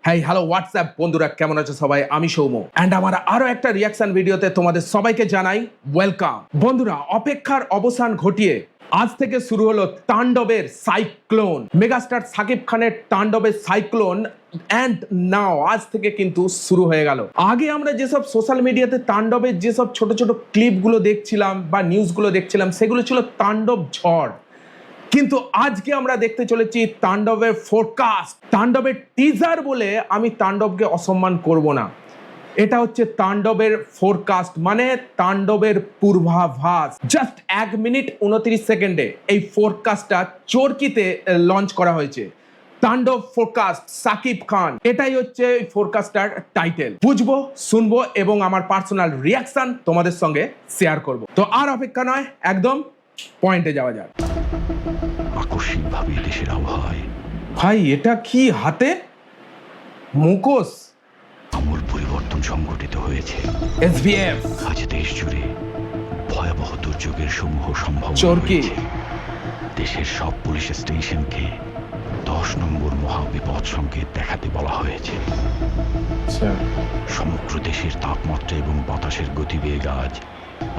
হ্যাঁ hello WhatsApp বন্ধুরা, কেমন আছো সবাই? আমি সৌম অ্যান্ড আমার আরো একটা রিয়াকশন ভিডিওতে তোমাদের সবাইকে জানাই ওয়েলকাম। বন্ধুরা, অপেক্ষার অবসান ঘটিয়ে আজ থেকে শুরু হলো তাণ্ডবের সাইক্লোন। মেগাস্টার সাকিব খানের তাণ্ডবের সাইক্লোন অ্যান্ড নাও আজ থেকে কিন্তু শুরু হয়ে গেল। আগে আমরা যেসব সোশ্যাল মিডিয়াতে তাণ্ডবের যেসব ছোট ছোট ক্লিপগুলো দেখছিলাম বা নিউজগুলো দেখছিলাম, সেগুলো ছিল তাণ্ডব ঝড়। কিন্তু আজকে আমরা দেখতে চলেছি তাণ্ডবের ফোরকাস্ট, তাণ্ডবের টিজার বলে আমি তাণ্ডবকে অসম্মান করব না। এটা হচ্ছে তাণ্ডবের ফোরকাস্ট, মানে তাণ্ডবের পূর্বাভাস। জাস্ট 1 মিনিট 29 সেকেন্ডে এই ফোরকাস্টটা চরকিতে লঞ্চ করা হয়েছে। তাণ্ডব ফোরকাস্ট সাকিব খান, এটাই হচ্ছে ফোরকাস্টার টাইটেল। বুঝবো, শুনবো এবং আমার পার্সোনাল রিয়াকশন তোমাদের সঙ্গে শেয়ার করব। তো আর অপেক্ষা নয়, একদম পয়েন্টে যাওয়া যাক। আকস্মিকভাবে দেশের আবহাওয়ায় ভাই, এটা কি হাতে মুখোশ? আমূল পরিবর্তন সংঘটিত হয়েছে। এসবিএফ আজ দেশ জুড়ে ভয়াবহ দুর্যোগের সমূহ সম্ভাবনা চরকি। রয়েছে। দেশের সব পুলিশ স্টেশনকে 10 নম্বর মহাবিপদ সংকেত দেখাতে বলা হয়েছে। সমগ্র দেশের তাপমাত্রা এবং বাতাসের গতিবেগ আজ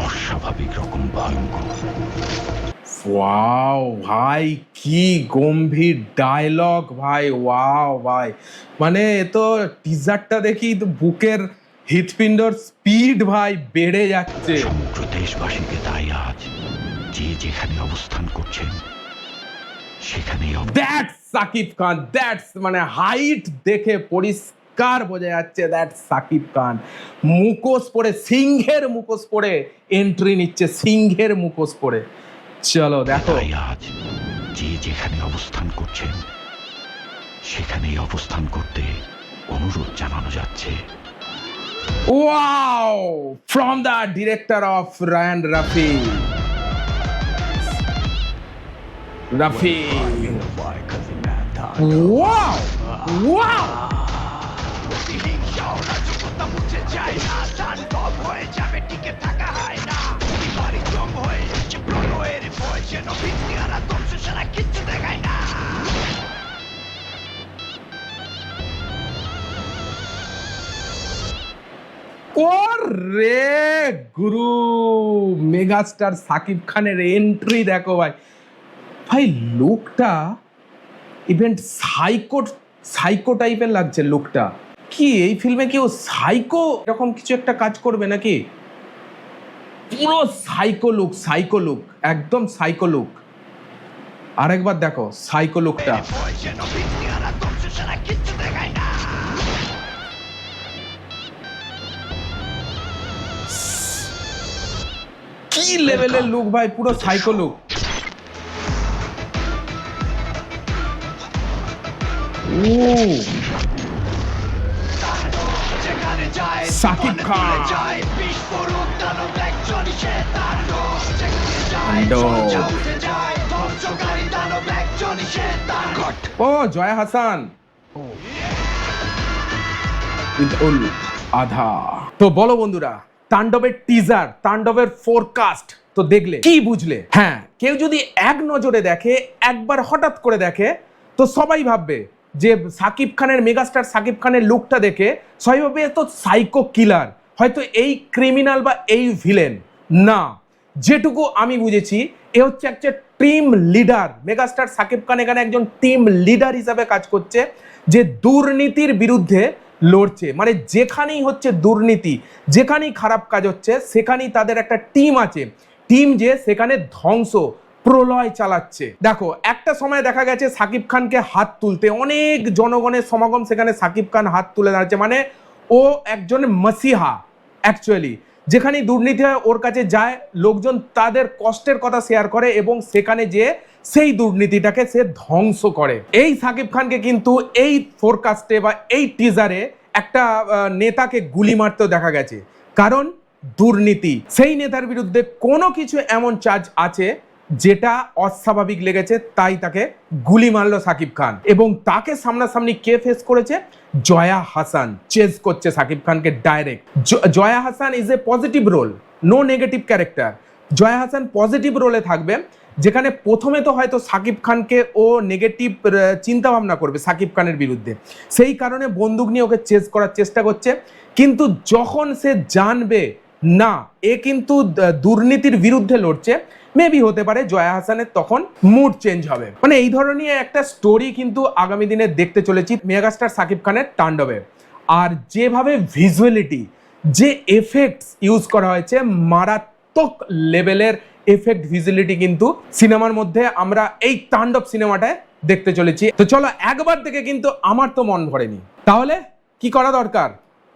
অস্বাভাবিক রকম ভয়ঙ্কর। ওয়াও ভাই, কি গম্ভীর ডায়লগ ভাই। ওয়াও ভাই, মানে এ তো টিজারটা দেখি তো বুকের হৃৎপিণ্ডর স্পিড ভাই বেড়ে যাচ্ছে। সমগ্র দেশবাসীকে তাই আজ যে যেখানে অবস্থান করছেন সেখানেই দ্যাটস সাকিব খান, দ্যাটস মানে হাইট দেখে পরিষ্কার বোঝা যাচ্ছে দ্যাটস সাকিব খান। মুখোশ পরে, সিংহের মুখোশ পরে এন্ট্রি নিচ্ছে, সিংহের মুখোশ পরে। চলো দেখো। তাই আজ যে যেখানে অবস্থান করছেন সেখানেই অবস্থান করতে অনুরোধ জানানো যাচ্ছে। Wow! From the director of Ryan Rafi. Wow! Wow! ওরে গুরু, মেগাস্টার সাকিব খানের এন্ট্রি দেখো ভাই। ভাই লুকটা ইভেন্ট সাইকো টাইপের লাগছে লুকটা। কি এই ফিল্মে কেউ সাইকো এরকম কিছু একটা কাজ করবে নাকি? পুরো সাইকো লুক, একদম সাইকো লুক। আরেকবার দেখো সাইকো লুকটা। কি লেভেলের লুক ভাই, পুরো সাইকো লুক। সাকিব খান ও জয়া হাসান আধা। তো বলো বন্ধুরা, তাণ্ডবের টিজার, তাণ্ডবের ফোরকাস্ট তো দেখলে, কি বুঝলে? হ্যাঁ, কেউ যদি এক নজরে দেখে, একবার হঠাৎ করে দেখে, তো সবাই ভাববে যে সাকিব খানের, মেগাস্টার সাকিব খানের লুকটা দেখে সবাই ভাববে তো সাইকো কিলার, হয়তো এই ক্রিমিনাল বা এই ভিলেন না। যেটুকু আমি বুঝেছি, এ হচ্ছে একটা team leader. Megastar Shakib Khan এখানে একজন টিম লিডার হিসাবে কাজ করছে, যে দুর্নীতির বিরুদ্ধে লড়ছে। মানে যেখানেই হচ্ছে দুর্নীতি, যেখানেই খারাপ কাজ হচ্ছে, সেখানেই তাদের একটা টিম আছে, টিম যে সেখানে ধ্বংস প্রলয় চালাচ্ছে। দেখো, একটা সময় দেখা গেছে সাকিব খানকে হাত তুলতে অনেক জনগণের সমাগম, সেখানে সাকিব খান হাত তুলে দাঁড়াচ্ছে, মানে ও একজন মসিহা অ্যাকচুয়ালি। যেখানেই দুর্নীতি হয় ওর কাছে যায় লোকজন, তাদের কষ্টের কথা শেয়ার করে এবং সেখানে যে সেই দুর্নীতিটাকে সে ধ্বংস করে। এই সাকিব খানকে কিন্তু এই ফোরকাস্টে বা এই টিজারে একটা নেতাকে গুলি মারতেও দেখা গেছে, কারণ দুর্নীতি। সেই নেতার বিরুদ্ধে কোনো কিছু এমন চার্জ আছে যেটা অস্বাভাবিক লেগেছে, তাই তাকে গুলি মারলো সাকিব খান। এবং তাকে সামনাসামনি কে ফেস করেছে? জয়া হাসান চেজ করছে সাকিব খানকে direct. Joya Hasan is a positive role, no negative character. Joya Hasan positive রোলে থাকবে যেখানে প্রথমে তো হয়তো সাকিব খানকে ও নেগেটিভ চিন্তা ভাবনা করবে সাকিব খানের বিরুদ্ধে, সেই কারণে বন্দুক নিয়ে ওকে চেস করার চেষ্টা করছে। কিন্তু যখন সে জানবে না এ কিন্তু দুর্নীতির বিরুদ্ধে লড়ছে, মেবি হতে পারে জয়া হাসানের তখন মুড চেঞ্জ হবে। মানে এই ধরনের একটা স্টোরি কিন্তু আগামী দিনে দেখতে চলেছি মেগাস্টার সাকিব খানের তাণ্ডবে। আর যেভাবে ভিজুয়ালিটি, যে এফেক্টস ইউজ করা হয়েছে, মারাত্মক লেভেলের এফেক্ট ভিজুয়ালিটি কিন্তু সিনেমার মধ্যে আমরা এই তাণ্ডব সিনেমাটায় দেখতে চলেছি। তো চলো একবার দেখে কিন্তু আমার তো মন ভরেনি, তাহলে কি করা দরকার,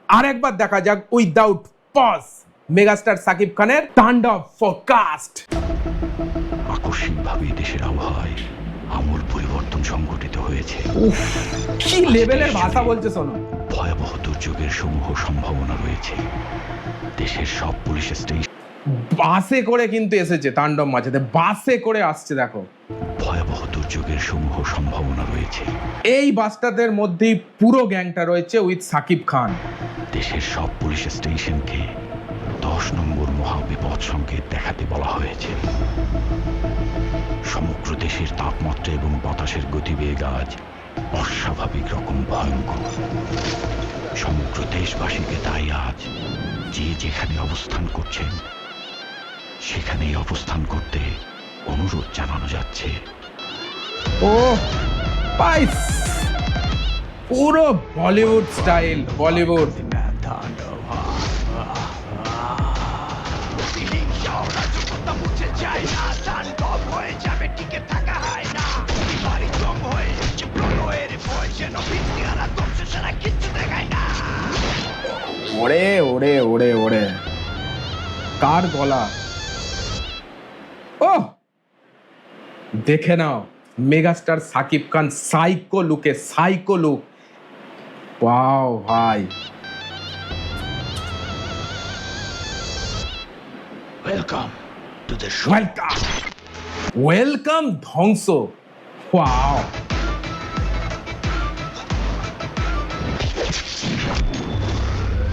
আর একবার দেখা যাক উইদাউট পজ মেগাস্টার সাকিব খানের তাণ্ডব ফোরকাস্ট। আকস্মিকভাবে দেশের আবহাওয়ায় আমূল পরিবর্তন সংঘটিত হয়েছে। কি লেভেলের ভাষা বলছে শোনো। ভয়াবহ দুর্যোগের সমূহ সম্ভাবনা রয়েছে। দেশের সব পুলিশ স্টেশন বাসে করে কিন্তু এসেছে তাণ্ডব মাঝেতে, বাসে করে আসছে দেখো। ভয়াবহ দুর্যোগের সমূহ সম্ভাবনা রয়েছে। এই বাসটাদের মধ্যেই পুরো গ্যাংটা রয়েছে উইথ সাকিব খান। দেশের সব পুলিশ স্টেশনকে 10 নম্বর মহাবিপদ সংকেত দেখাতে বলা হয়েছে। সমগ্র দেশের তাপমাত্রা এবং বাতাসের গতিবেগ আজ অস্বাভাবিক রকম ভয়ঙ্কর। সমগ্র দেশবাসীকে তাই আজ যে যেখানে অবস্থান করছেন সেখানেই অবস্থান করতে অনুরোধ জানানো যাচ্ছে। ও পাইস, পুরো বলিউড স্টাইল, বলিউড। ওরে ওরে ওরে ওরে, কার গলা! ও দেখে নাও মেগাস্টার সাকিব খান সাইকো লুকে, সাইকো লুক। ওয়াও ভাই, welcome to the show. Welcome, welcome ধ্বংস। ওয়াও,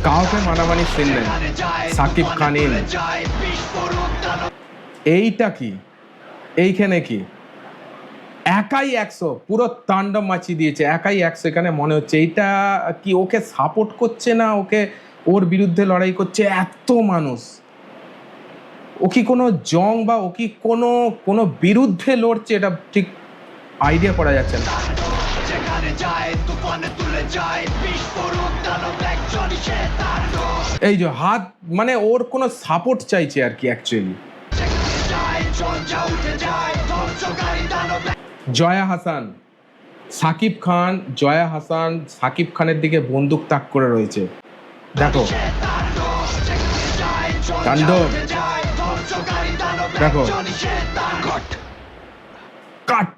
কাউকে মানামানি সিন নেই, সাকিব খান ইন। এইটা কি, এইখানে কি একাই 100 পুরো তাণ্ডব মাচিয়ে দিয়েছে, একাই 100। এখানে মনে হচ্ছে এইটা কি ওকে সাপোর্ট করছে না ওকে, ওর বিরুদ্ধে লড়াই করছে এত মানুষ। ও কি কোনো জং বা ও কি কোনো বিরুদ্ধে লড়ছে, এটা ঠিক আইডিয়া করা যাচ্ছে না। এই যে হাত, মানে ওর কোনো সাপোর্ট চাইছে আর কি অ্যাকচুয়ালি। জয়া হাসান, সাকিব খান, জয়া হাসান সাকিব খানের দিকে বন্দুক তাক করে রয়েছে দেখো। তাণ্ডব দেখো, কাট।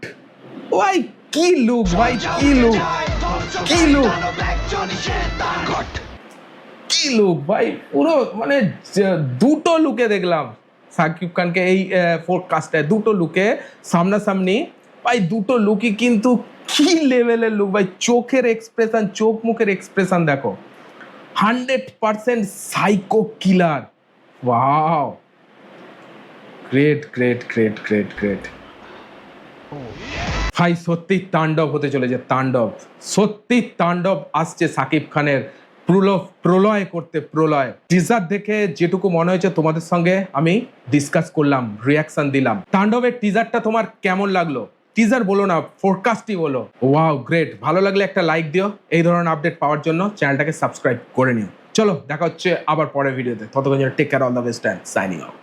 ওই কি লুক ভাই, কি লুক, কি লুক, কি লুক ভাই, পুরো মানে দুটো লুকে দেখলাম সাকিব খানকে এই ফোরকাস্টে, দুটো লুকে সামনাসামনি ভাই, দুটো লুকই কিন্তু কি লেভেলের লুক ভাই। চোখের এক্সপ্রেশন, চোখ মুখের এক্সপ্রেশন দেখো, 100% সাইকো কিলার। Wow, great great great great great ভাই, সত্যি তাণ্ডব হতে চলেছে, তাণ্ডব, সত্যি তাণ্ডব আসছে সাকিব খানের প্রলয় করতে, প্রলয়। টিজার দেখে যেটুকু মনে হয়েছে তোমাদের সঙ্গে আমি ডিসকাস করলাম, রিয়াকশন দিলাম। তাণ্ডবের টিজারটা তোমার কেমন লাগলো? টিজার বলো না, ফোরকাস্টই বলো। ওয়াও গ্রেট, ভালো লাগলে একটা লাইক দিও। এই ধরনের আপডেট পাওয়ার জন্য চ্যানেলটাকে সাবস্ক্রাইব করে নিও। চলো দেখা হচ্ছে আবার পরের ভিডিওতে, ততক্ষণ take care, all the best and signing out.